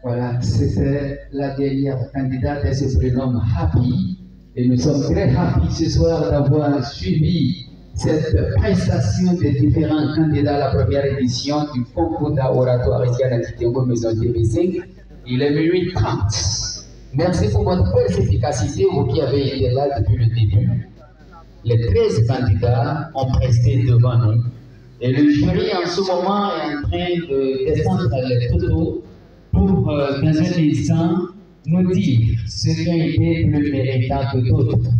Voilà, c'était la dernière candidate, elle se prénomme Happy. Et nous sommes très happy ce soir d'avoir suivi cette prestation des différents candidats à la première édition du concours d'oratoire ici à la Titégo Maison TV5. Il est minuit 30. Merci pour votre perspicacité, vous qui avez été là depuis le début. Les 13 candidats ont presté devant nous. Et le jury en ce moment est en train de descendre les photos pour, dans un instant, nous dire ce qui a été plus méritant que d'autres.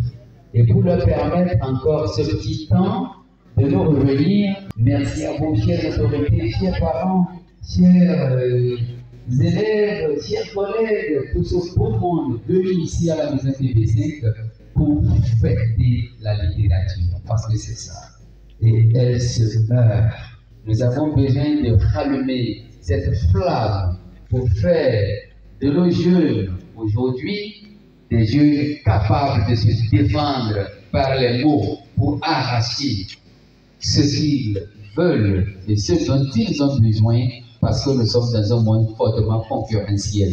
Et pour leur permettre encore ce petit temps de nous revenir, merci à vous, chères autorités, chers parents, chers élèves, chers collègues, tout ce beau monde venu ici à la Maison TV5 pour fêter la littérature, parce que c'est ça. Et elle se meurt. Nous avons besoin de rallumer cette flamme pour faire de nos jeunes aujourd'hui des jeunes capables de se défendre par les mots pour arracher ce qu'ils veulent et ce dont ils ont besoin parce que nous sommes dans un monde fortement concurrentiel.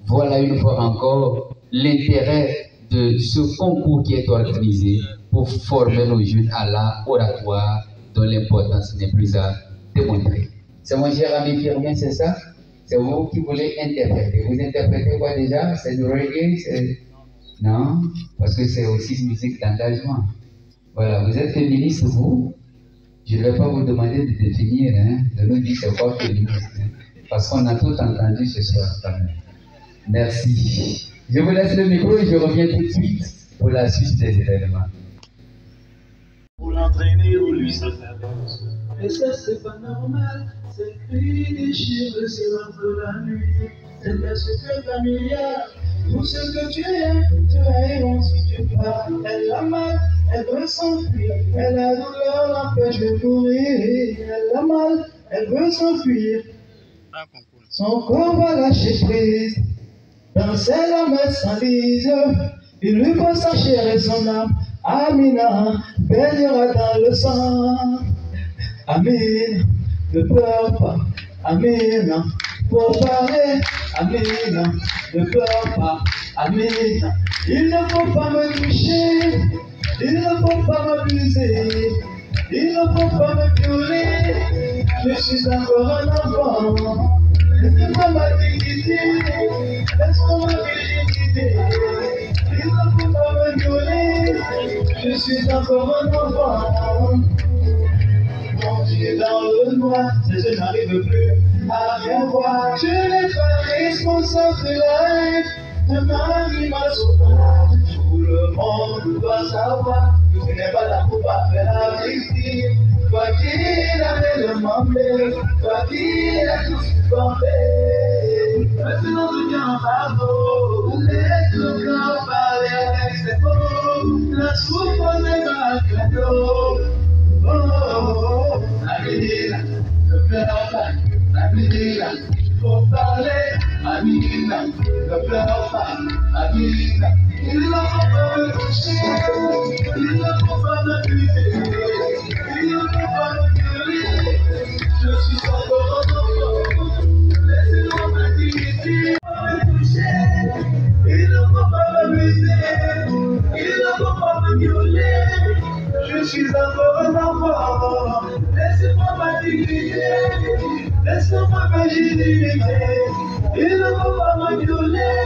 Voilà une fois encore l'intérêt de ce concours qui est organisé pour former nos jeunes à l'art oratoire dont l'importance n'est plus à démontrer. C'est mon cher ami Firmin, c'est ça? C'est vous qui voulez interpréter. Vous interprétez quoi déjà? C'est du reggae? Non? Parce que c'est aussi une musique d'engagement. Voilà, vous êtes féministe, vous? Je ne vais pas vous demander de définir, hein, de nous dire c'est quoi féministe. Hein, parce qu'on a tout entendu ce soir quand même. Merci. Je vous laisse le micro et je reviens tout de suite pour la suite des événements. Pour l'entraîner ou lui ça fait. Et ça c'est pas normal. C'est cri déchire le silence de la nuit. C'est le secret familial. Tout ce que tu es, tu as errant si tu pars. Elle a mal, elle veut s'enfuir. Elle a douleur, l'empêche de courir. Elle a mal, elle veut s'enfuir. Son corps va lâcher prise. Dans ses larmes s'enlise. Il lui faut sa chair et son âme. Amina baignera dans le sang. Amina, ne pleure pas. Amina, faut parler. Amina, ne pleure pas. Amina, il ne faut pas me toucher. Il ne faut pas m'abuser. Il ne faut pas me violer. Je suis encore un enfant. Laisse-moi ma dignité. Laisse-moi ma virginité. Il ne faut pas me violer. Je suis encore un enfant. Mon Dieu dans le noir, je n'arrive plus à rien voir. Je n'ai pas responsable de la haine de ma vie, ma sauvage. Tout le monde doit savoir que tu n'es pas là pour pas faire la victime. Toi qui l'avais demandé, toi qui l'as tout supporté. Maintenant tu viens en fardeau, laisse le corps parler avec ses mots. La souffrance n'est pas un cadeau. Oh, oh, oh, Amina, ne pleure pas, Amina, faut parler, Amina, ne pleure pas, Amina. Il ne faut pas me toucher, il ne faut pas m'abuser, il ne faut pas me violer. Je suis encore un enfant, laissez-moi ma dignité. Il ne faut pas me toucher, il ne faut pas m'abuser, il ne faut pas me violer. Je suis encore un enfant, laissez-moi ma dignité, laisse-moi ma virginité, il ne faut pas me violer,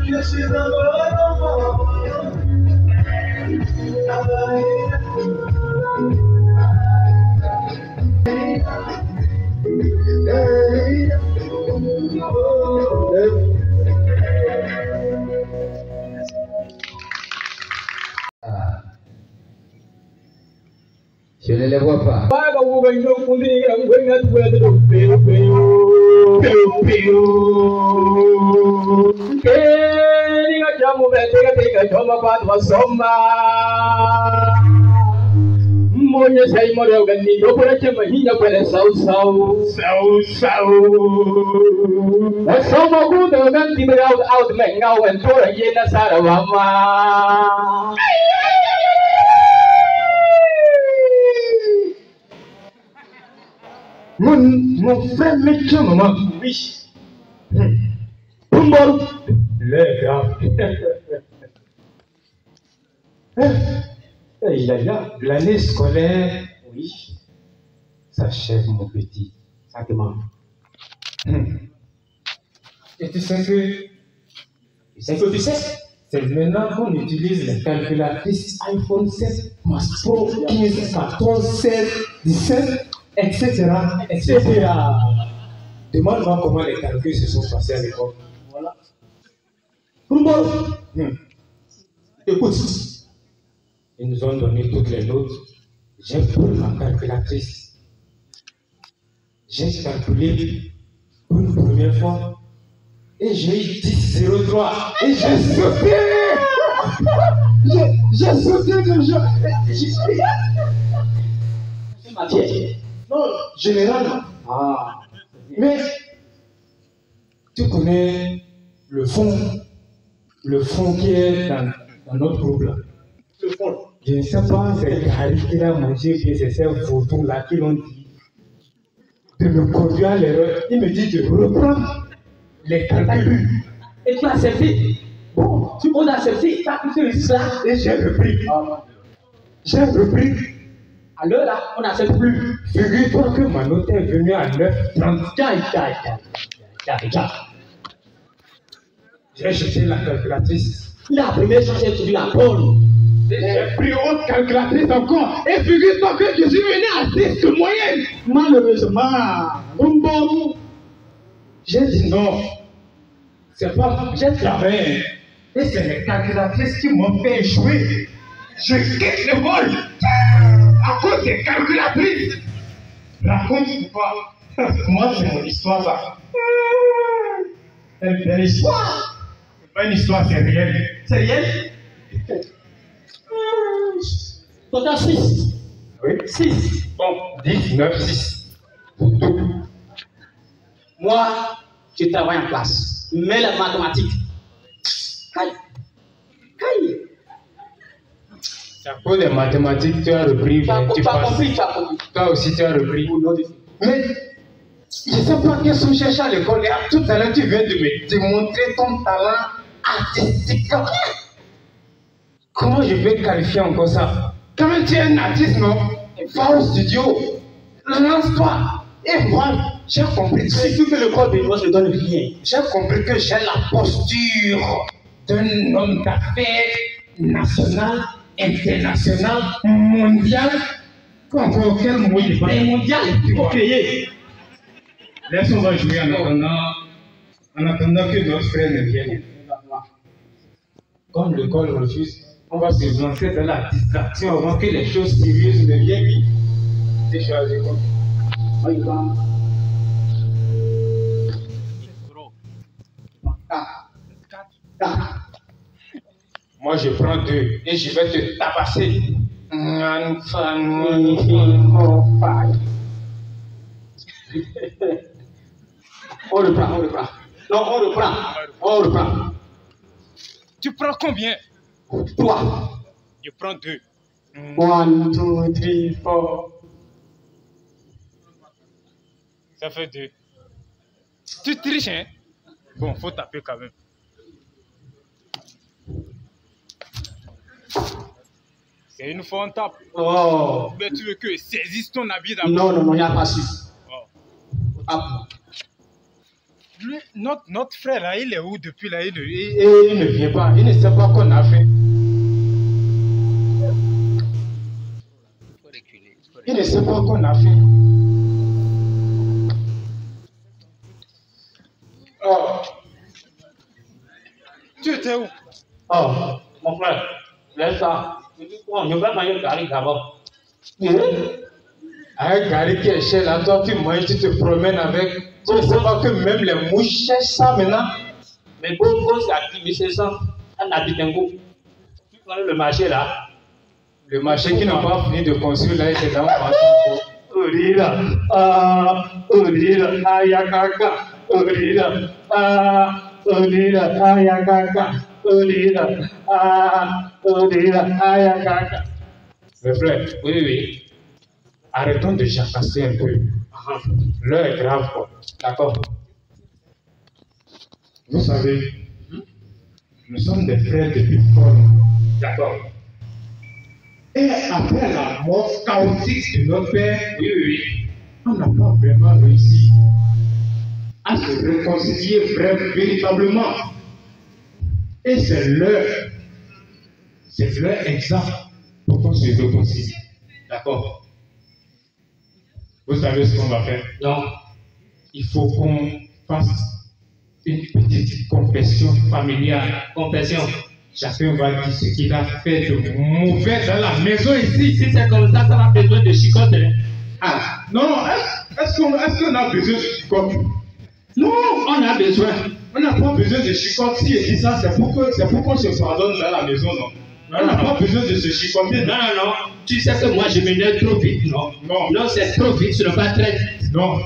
je suis encore un enfant. Je ne les vois pas. Monya sai moro ganni do pura che mahinya pele sau sau asoma ku do ganti be out men ngau en tora yena sarawama mon frère me chama ma wish L'heure est grave. L'année scolaire, oui, s'achève, mon petit. Ça demande. Et tu sais que c'est maintenant qu'on utilise les calculatrices iPhone 7, Pro, 15, 14, 16, 17, etc. Demande-moi comment les calculs se sont passés à l'époque. Voilà. Écoute, ils nous ont donné toutes les notes. J'ai pris ma calculatrice. J'ai calculé pour une première fois. Et j'ai eu 10,03. Et j'ai sauté. J'ai sauté de joie. Non, général. Ah. Mais tu connais le fond qui est dans notre groupe là. Le fond. Je ne sais pas, c'est Gary qui a mangé, puis c'est ces vautours là qui l'ont dit de me conduire à l'erreur. Il me dit de reprendre les calculs. Et tu as accepté. Bon, on a accepté, tu as fait ça. Et j'ai repris. J'ai repris. À l'heure là, on n'accepte plus. Figure-toi que ma note est venue à 9,30. J'ai jeté la calculatrice. La première chose, c'est de la bonne. J'ai pris autre calculatrice encore. Et figure-toi que je suis venu à 10 de moyenne. Malheureusement, j'ai dit non. C'est pas, j'ai travaillé. Et c'est les calculatrices qui m'ont fait échouer. Je quitte le vol à cause des calculatrices. Raconte pas. Moi, c'est mon histoire, ça. C'est une belle histoire. C'est pas une histoire, c'est réel. C'est réel? Total 6. Oui. 6. Bon, 10, 9, 6. Moi, je travaille en classe. Mais la mathématique. Caille. C'est à cause des mathématiques, tu as repris. Tu as compris. Toi aussi, tu as repris. Mais, je ne sais pas qu'est-ce qu'on cherche à l'école. Et tout à l'heure, tu viens de me démontrer ton talent artistique. Comment je vais qualifier encore ça? Quand même, tu es un artiste, non? Va au studio, lance-toi. Et moi, j'ai compris que le corps béninois ne donne rien. J'ai compris que j'ai la posture d'un homme d'affaires national, international, mondial. Encore quel mot il va? Mondial, il faut payer. Laisse-on va jouer en attendant que notre frère ne vienne. Comme l'école refuse, on va se lancer dans la distraction avant que les choses sérieuses ne viennent. C'est choisi comme. Moi je prends 2 et je vais te tabasser. On reprend. Non, on reprend. Tu prends combien? 3. Je prends 2. 1, 2, 3, 4. Ça fait 2. Tu triches, hein? Bon, faut taper quand même. C'est une fois on tape. Oh. Mais tu veux que saisisse ton habit d'abord? Non, il n'y a pas su. Oh. Notre frère là, il est où depuis là? Il ne vient pas. Il ne sait pas qu'on a fait. Il ne sait pas qu'on a fait. Oh. Tu étais où? Oh, mon frère, laisse ça. Je vais manger Gary d'abord. Avec Gary qui est chez là, toi tu manges, tu te promènes avec. Tu ne sais pas que même les mouches cherchent ça maintenant. Mais bon, c'est activé, c'est ça. On habite un coup. Tu connais le marché là? Le marché qui n'a pas fini de construire là, c'est dans le marché. Mes frères, oui. Arrêtons de jacasser un peu. L'heure est grave, quoi. D'accord? Vous savez, nous sommes des frères depuis fort. D'accord. Et après la mort chaotique de notre père, oui, on n'a pas vraiment réussi à se réconcilier véritablement. Et c'est l'heure exacte pour qu'on se réconcilie. D'accord. Vous savez ce qu'on va faire? Non. Il faut qu'on fasse une petite confession familiale. Confession. Chacun va dire ce qu'il a fait de mauvais dans la maison ici. Si c'est comme ça, ça va besoin de chicotte. Ah, non, est-ce qu'on a besoin de chicotte? Non, on a besoin. On n'a pas besoin de chicotte. Si je dis ça, c'est pour qu'on se pardonne dans la maison, non? On n'a pas besoin de se chicoter. Non. Tu sais que moi, je m'énerve trop vite, non? Non, c'est trop vite, ce n'est pas très vite. Non,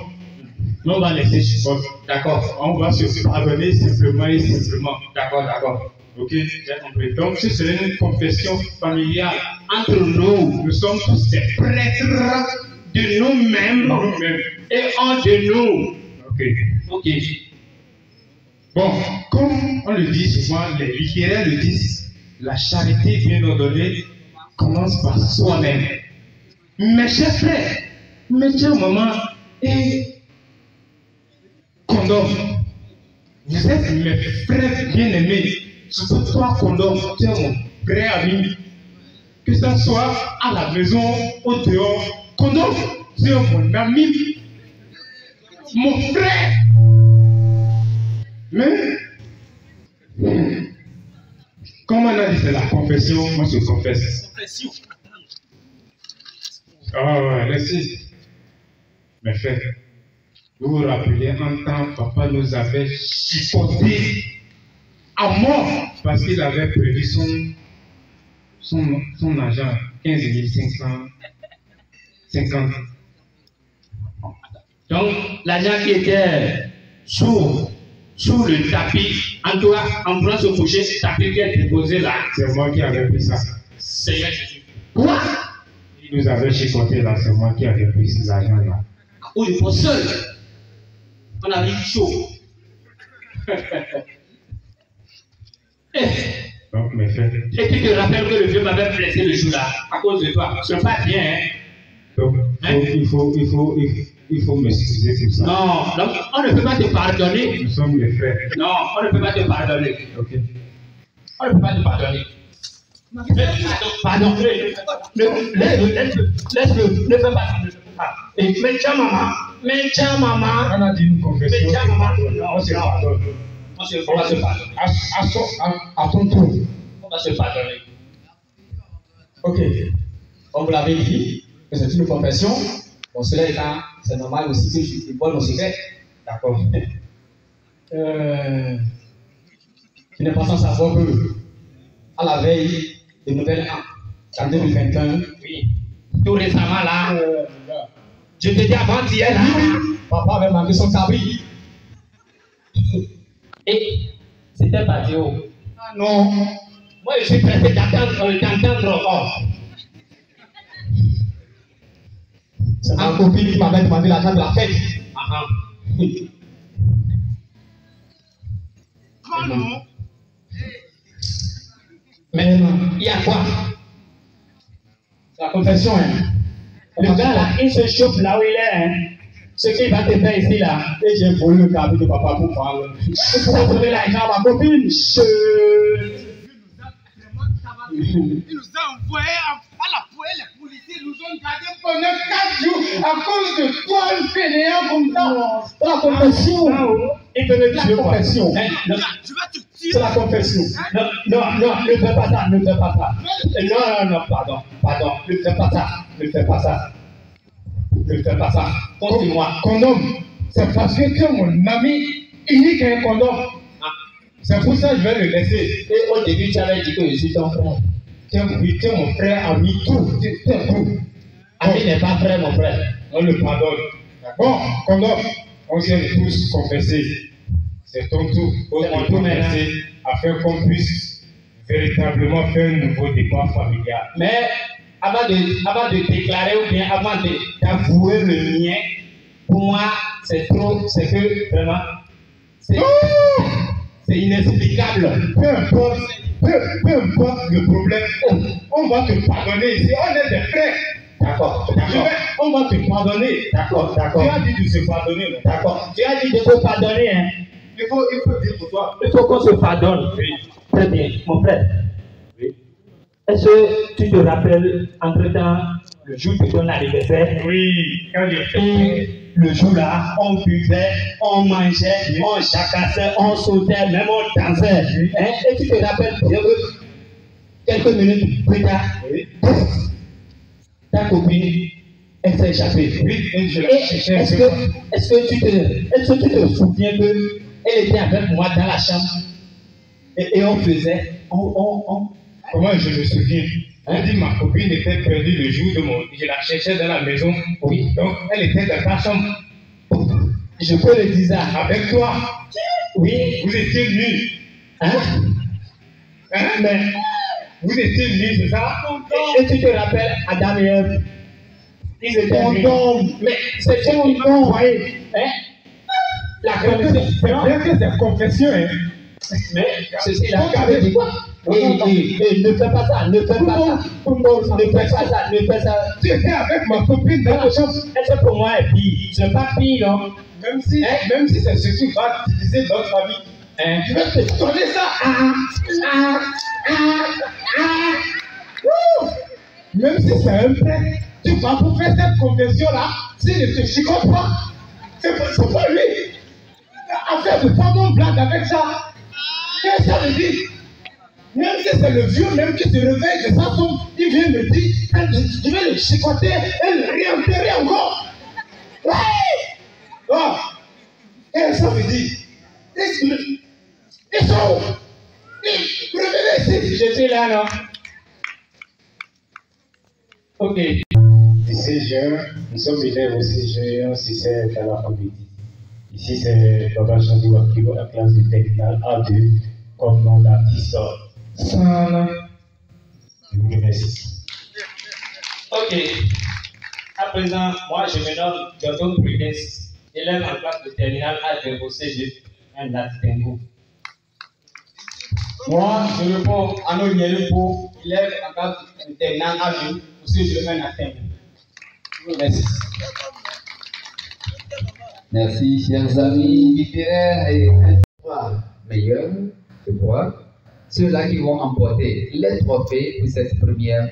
on va laisser chicote. D'accord. On va se pardonner simplement et simplement. D'accord. Ok, j'ai compris. Donc, ce serait une confession familiale entre nous. Nous sommes tous des prêtres de nous-mêmes et hors de nous. Ok. Bon, comme on le dit souvent, les littéraires le disent, la charité bien ordonnée commence par soi-même. Mes chers frères, mes chers mamans et Condom, vous êtes mes frères bien-aimés. Surtout toi, Condom, tu es mon vrai ami. Que ce soit à la maison, au dehors, Condom, tu es mon ami, mon frère. Mais, comme on a dit, c'est la confession, moi je confesse. Confession. Ah ouais, merci. Mes frères, vous vous rappelez, un temps, papa nous avait chipoté à mort parce qu'il avait perdu son argent, 15 550. Donc, l'argent qui était sous le tapis, en train de se coucher, ce tapis qui est déposé là. C'est moi qui avais pris ça. Seigneur Jésus. Quoi? Il nous avait chicoté là, c'est moi qui avais pris cet argent là. Oui, il faut seul. On a eu chaud. Donc, mes frères. Et tu te rappelles que le vieux m'avait blessé le jour là, à cause de toi. Ce n'est pas bien, hein? Donc, il faut m'excuser pour ça. Non, donc on ne peut pas te pardonner. Nous sommes les frères. Non, on ne peut pas te pardonner. Ok. On ne peut pas te pardonner. Pardon. Laisse-le. Ne fais pas ça. Et tiens maman. On a dit une confession. Tiens maman. On se pardonne. On va se pardonner. À ton tour. On va se pardonner. Ok. On vous l'avait dit. C'est une confession. Bon, cela étant, c'est normal aussi que je dévoile mon secret. D'accord. Tu n'es pas sans savoir que, à la veille de Nouvel An, en 2021, oui, tout récemment là, je te dis avant-hier là, papa avait manqué son cabri. Et c'était pas Dieu. Ah non. Moi, je suis pressé d'entendre encore. C'est ma copine qui m'avait demandé l'argent de la fête. Oh non. Mais il y a quoi? C'est la confession, hein. Le gars là, il se chauffe là où il est, hein. Ce qu'il va te faire ici là. Et j'ai volé le cabri de papa pour prendre. Il faut donner l'argent à ma copine. Il nous a envoyé à la poêle, les policiers nous ont gardé pendant 4 jours à cause de toi, un fainéant comme ça. La confession. Il te le dit, la confession. C'est la confession. Non, ne fais pas ça, Non, pardon. Ne fais pas ça. Continue-moi. Condom, c'est parce que tu es mon ami unique un condom. C'est pour ça que je vais le laisser. Et au début, tu avais dit que je suis ton frère. Tu es mon frère, ami, tout. Tu es tout. Ami n'est pas frère, mon frère. On le pardonne. Bon, condom, on s'est tous confessés. C'est ton tour pour nous confesser afin qu'on puisse véritablement faire un nouveau débat familial. Mais avant de déclarer ou bien avant d'avouer le mien, pour moi, c'est trop, c'est que vraiment. c'est inexplicable. Peu importe le problème, on va te pardonner ici. On est des frères. D'accord, d'accord. On va te pardonner. D'accord, d'accord. Tu as dit de se pardonner. D'accord. Tu as dit de se pardonner, hein. Il faut dire pour toi. Il faut qu'on se pardonne. Oui. Très bien, mon frère. Oui. Est-ce que tu te rappelles, entre-temps, le jour de ton anniversaire? Oui, quand j'ai fait. Et le jour-là, on buvait, on mangeait, on jacassait, on sautait, même on dansait. Hein? Et tu te rappelles bien que quelques minutes plus tard, Oui. ta copine, elle s'est échappée. Oui, et je Et l'ai cherché. est-ce que tu te souviens qu'elle était avec moi dans la chambre et on faisait, Comment je me souviens? Elle dit ma copine était perdue le jour de mon. Je la cherchais dans la maison. Oui. Donc elle était dans ta chambre. je peux le dire ça. Avec toi. Oui. Vous étiez nus. Hein? Hein? Mais vous étiez nus, c'est ça? Et tu te rappelles Adam et Ève? Ils étaient nus. Mais c'était un don, voyez. Hein? La confession. C'est bien que c'est confession, hein. Mais ceci là, tu dit quoi? Ne fais pas ça, ne fais pas ça. Ne fais pas ça, ne fais ça. Tu étais avec ma copine dans la chambre. Est-ce que pour moi est pire? C'est pas pire, non? Même si c'est ce qui va diviser notre famille. Hein? Je vais te donner ça. Même si c'est un frère, tu vas pour faire cette confession-là, s'il ne te chicote pas, c'est pas lui. Affaire de femme, on blague avec ça. Qu'est-ce que ça veut dire? Même si c'est le vieux même qui se réveille de sa tombe, il vient me dire, je vais le chicoter et le réenterrer encore. Ouais! Oh! Qu'est-ce que ça veut dire? Ils sont où? Revenez ici. Je suis là, non? Ok. 16 juin, nous sommes élèves au 6 juin, si c'est à la famille. Ici, c'est Baba Chandiwa qui va à la classe de terminale A2 comme nom d'artiste. Sana. Je vous remercie. Ok. À présent, moi, je me nomme Jordan Prudence, élève en classe de terminale A2 au CG, un Latingo. Moi, je réponds à nos Nielpo, élève en classe de terminale A2 au CG, un Latingo. Je vous remercie. Merci, chers amis littéraires et meilleurs, je crois, ceux-là qui vont emporter les trophées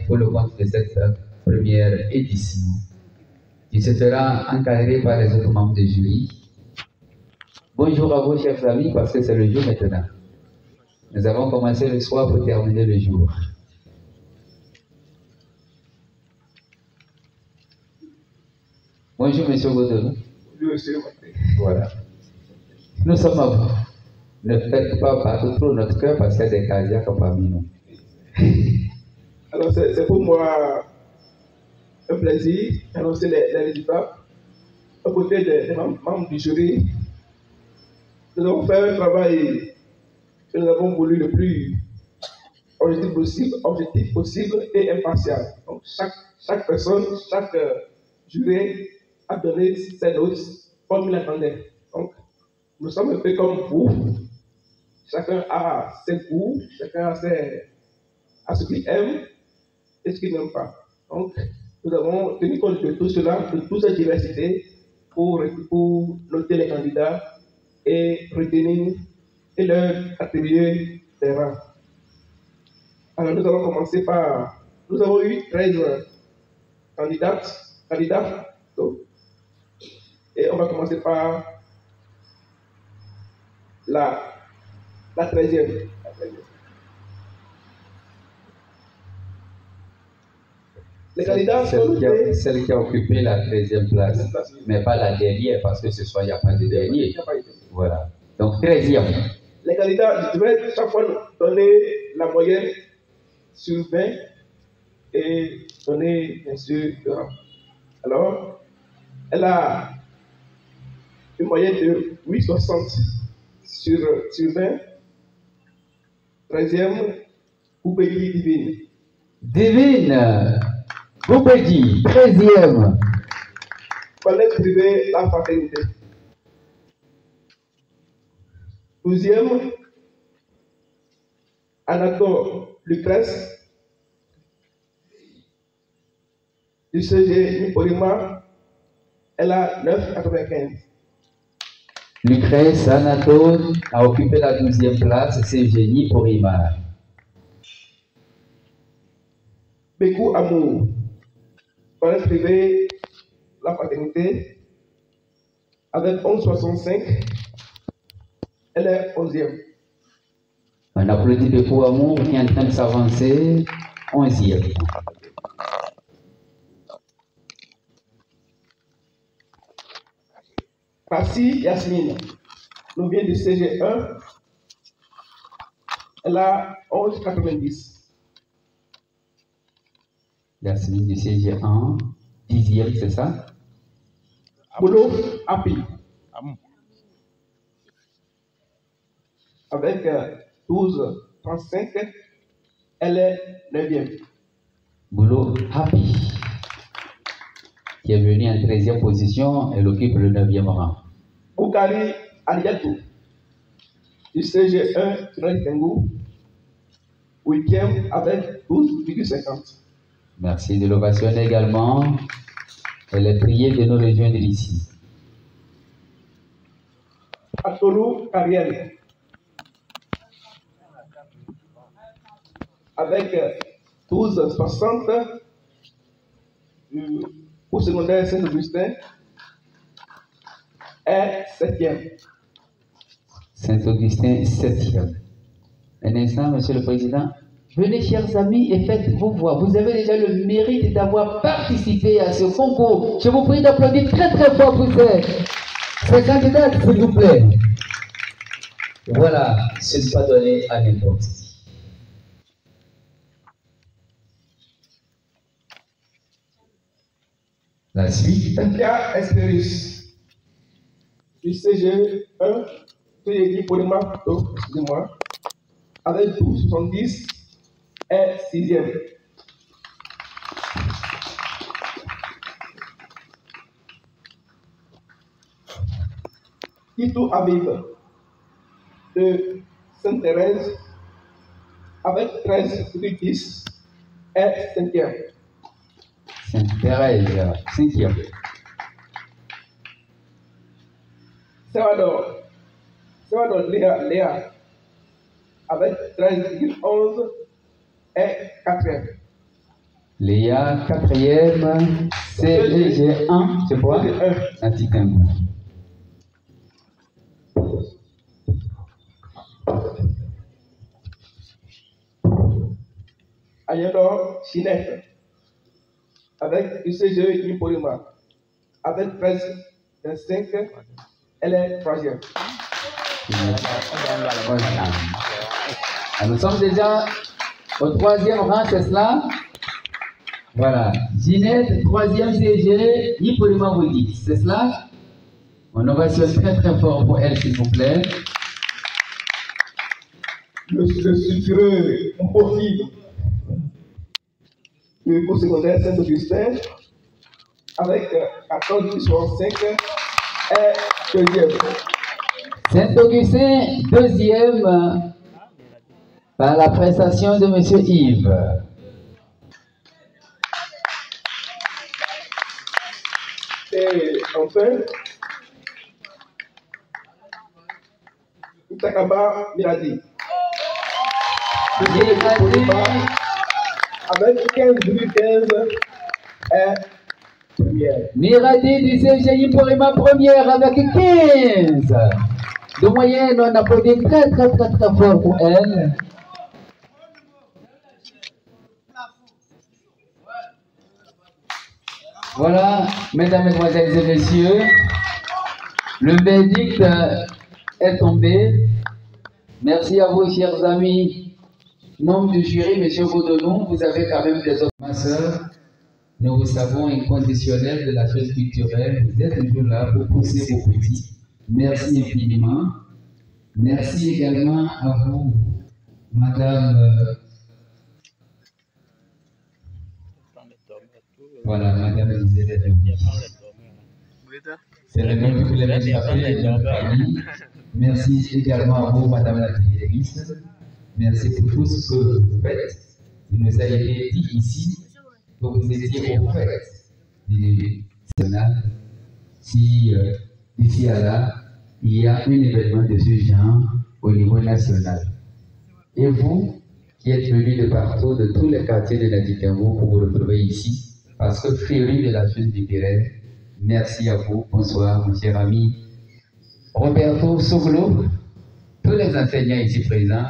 pour le compte de cette première édition, qui se fera encadrer par les autres membres du jury. Bonjour à vous, chers amis, parce que c'est le jour maintenant. Nous avons commencé le soir pour terminer le jour. Bonjour, monsieur Godon. Voilà. Nous sommes à vous. Ne faites pas battre trop notre cœur parce qu'il y a des cardiaques parmi nous. Alors, c'est pour moi un plaisir d'annoncer les résultats. À côté des membres du jury, nous avons fait un travail que nous avons voulu le plus objectif possible et impartial. Donc, chaque personne, chaque juré a donné ses notes comme il attendait. Donc, nous sommes un peu comme vous. Chacun a ses goûts, chacun a ce qu'il aime et ce qu'il n'aime pas. Donc, nous avons tenu compte de tout cela, de toute cette diversité, pour noter les candidats et retenir et leur attribuer des rangs. Alors, nous allons commencer par. Nous avons eu 13 candidats. Donc, et on va commencer par la 13e. Les candidats celle qui a occupé la 13e place, mais pas la dernière, parce que ce soir, il n'y a pas de dernier. Voilà. Donc, 13e. Les candidats, je vais chaque fois donner la moyenne sur 20 et donner, bien sûr, le rang. Alors, elle a une moyenne de 8,60 sur 20. 13e, Koubedi Divine. Divine, Koubedi, 13e. Collège privé La Fraternité. 12e, Anatole Lucrèce, du CG Nipolima, elle a 9,95. Lucrèce Anatole a occupé la 12e place, CG Nipolima. Békou Amour, collège privé, la fraternité, avec 11,65, elle est 11e. On applaudit Békou Amour qui est en train de s'avancer, 11e. Passi Yasmine, nous vient du CG1, elle a 11,90. Yasmine du CG1, 10e, c'est ça? Boulot Api, avec 12,35, elle est 9e. Boulot Happy, qui est venu en 13e position, elle occupe le 9e rang. Boukari Aliatou, du CG1 Tengu, 8e avec 12,50. Merci de l'ovationner également. Elle est priée de nous rejoindre ici. Atolou Kariel, avec 12,60 au secondaire Saint-Augustin, est 7e. Saint-Augustin, 7e. Un instant, Monsieur le Président. Venez, chers amis, et faites-vous voir. Vous avez déjà le mérite d'avoir participé à ce concours. Je vous prie d'applaudir très très fort pour ces candidats, s'il vous plaît. Voilà, ce n'est pas donné à n'importe qui. La suite. Takia Espérus, du CG1, CG Polima, excusez-moi, avec 12,70, est 6e. Kitou Habib, de Sainte-Thérèse, avec 13,10, est 5e. Sainte-Thérèse, 5e. Salvador Léa, avec 13,11, est 4e. Léa, 4e, CG1, c'est quoi? Un petit tango. Ayador Chinette, avec du CGE Nipolima, avec 13,25, elle est 3e. Nous sommes déjà au 3e rang, c'est cela? Voilà. Ginette, 3e CG, Nipolima vous dit, c'est cela? On ovationne très très fort pour elle, s'il vous plaît. Le sulfureux possible du cours secondaire Saint-Augustin, avec 14,65, est 2e. Saint-Augustin, 2e, par la prestation de M. Yves. Et enfin, Itakaba Miradi. Avec 15,15 est première. Miradi du CGI Polima première avec 15. De moyenne, on applaudit très très très très fort pour elle. Voilà, mesdames, mesdemoiselles et messieurs, le verdict est tombé. Merci à vous, chers amis, membres du jury, M. Gaudonon, vous avez quand même des autres. Ma soeur, nous vous savons inconditionnel de la chose culturelle, vous êtes toujours là pour pousser vos petits. Merci infiniment. Merci également à vous, Madame. Voilà, Madame Elisabeth. C'est le même que vous l'avez appelé, famille. Merci également à vous, Madame la directrice. Merci pour tout ce que vous faites. Il nous a été dit ici que vous étiez au fait du Sénat. Si d'ici à là, il y a un événement de ce genre au niveau national. Et vous, qui êtes venus de partout, de tous les quartiers de Nadikango pour vous retrouver ici, parce que féru de la chose littéraire, merci à vous. Bonsoir, mon cher ami Roberto Soglo, tous les enseignants ici présents.